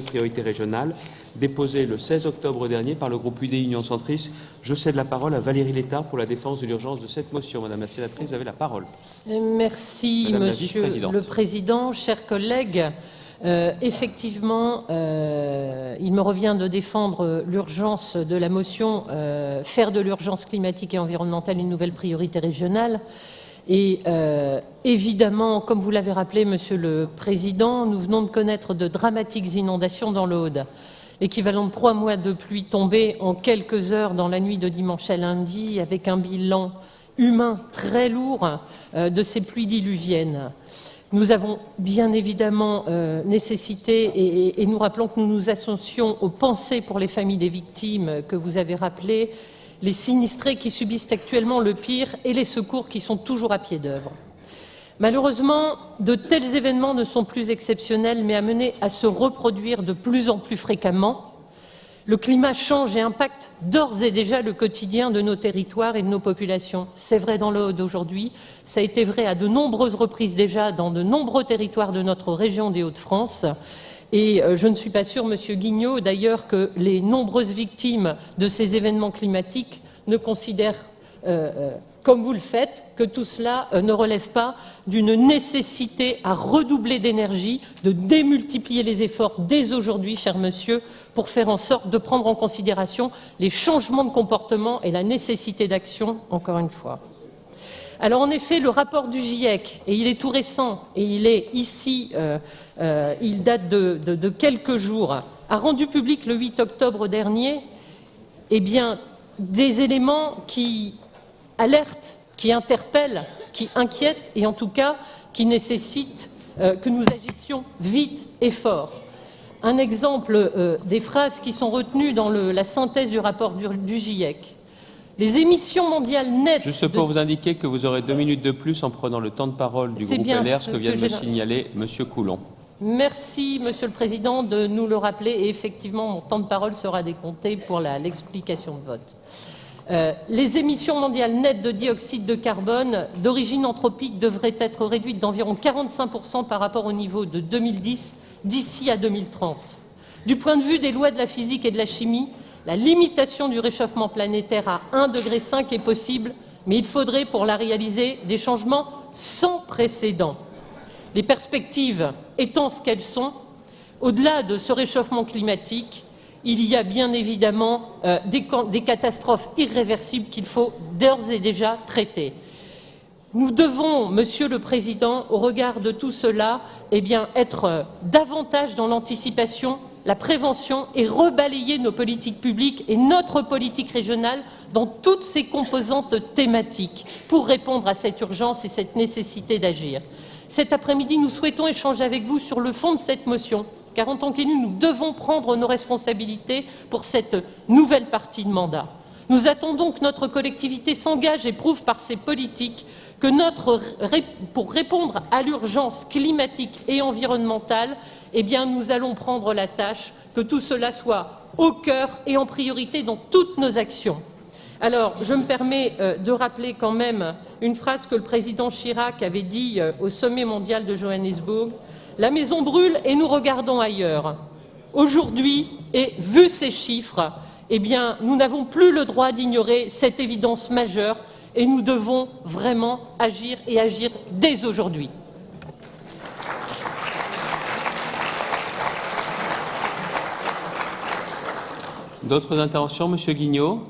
priorité régionale, déposée le 16 octobre dernier par le groupe UDI Union Centriste. Je cède la parole à Valérie Létard pour la défense de l'urgence de cette motion. Madame la sénatrice, vous avez la parole. Merci, Madame Monsieur le Président. Chers collègues, effectivement, il me revient de défendre l'urgence de la motion, faire de l'urgence climatique et environnementale une nouvelle priorité régionale. Et évidemment, comme vous l'avez rappelé, Monsieur le Président, nous venons de connaître de dramatiques inondations dans l'Aude, l'équivalent de 3 mois de pluie tombée en quelques heures dans la nuit de dimanche à lundi, avec un bilan humain très lourd de ces pluies diluviennes. Nous avons bien évidemment nécessité, et nous rappelons que nous nous associons aux pensées pour les familles des victimes que vous avez rappelées, les sinistrés qui subissent actuellement le pire et les secours qui sont toujours à pied d'œuvre. Malheureusement, de tels événements ne sont plus exceptionnels, mais amenés à se reproduire de plus en plus fréquemment. Le climat change et impacte d'ores et déjà le quotidien de nos territoires et de nos populations. C'est vrai dans l'Aude aujourd'hui, ça a été vrai à de nombreuses reprises déjà dans de nombreux territoires de notre région des Hauts-de-France. Et je ne suis pas sûre, Monsieur Guignot, d'ailleurs, que les nombreuses victimes de ces événements climatiques ne considèrent, comme vous le faites, que tout cela ne relève pas d'une nécessité à redoubler d'énergie, de démultiplier les efforts dès aujourd'hui, cher monsieur, pour faire en sorte de prendre en considération les changements de comportement et la nécessité d'action, encore une fois. Alors en effet, le rapport du GIEC, et il est tout récent, et il est ici, il date de quelques jours, a rendu public le 8 octobre dernier, eh bien, des éléments qui alertent, qui interpellent, qui inquiètent, et en tout cas qui nécessitent que nous agissions vite et fort. Un exemple des phrases qui sont retenues dans la synthèse du rapport du GIEC. Les émissions mondiales nettes... Juste pour vous indiquer que vous aurez 2 minutes de plus en prenant le temps de parole du groupe LR, ce que vient de me signaler Monsieur Coulon. Merci, Monsieur le Président, de nous le rappeler. Et effectivement, mon temps de parole sera décompté pour l'explication de vote. Les émissions mondiales nettes de dioxyde de carbone d'origine anthropique devraient être réduites d'environ 45% par rapport au niveau de 2010 d'ici à 2030. Du point de vue des lois de la physique et de la chimie, la limitation du réchauffement planétaire à 1,5 degré est possible, mais il faudrait pour la réaliser des changements sans précédent. Les perspectives étant ce qu'elles sont, au-delà de ce réchauffement climatique, il y a bien évidemment des catastrophes irréversibles qu'il faut d'ores et déjà traiter. Nous devons, Monsieur le Président, au regard de tout cela, eh bien, être davantage dans l'anticipation, la prévention et rebalayer nos politiques publiques et notre politique régionale dans toutes ses composantes thématiques pour répondre à cette urgence et cette nécessité d'agir. Cet après-midi, nous souhaitons échanger avec vous sur le fond de cette motion, car en tant qu'élus, nous devons prendre nos responsabilités pour cette nouvelle partie de mandat. Nous attendons que notre collectivité s'engage et prouve par ses politiques que pour répondre à l'urgence climatique et environnementale, eh bien, nous allons prendre la tâche, que tout cela soit au cœur et en priorité dans toutes nos actions. Alors, je me permets de rappeler quand même une phrase que le président Chirac avait dit au sommet mondial de Johannesburg. La maison brûle et nous regardons ailleurs. Aujourd'hui, et vu ces chiffres, eh bien, nous n'avons plus le droit d'ignorer cette évidence majeure et nous devons vraiment agir et agir dès aujourd'hui. D'autres interventions, Monsieur Guignot?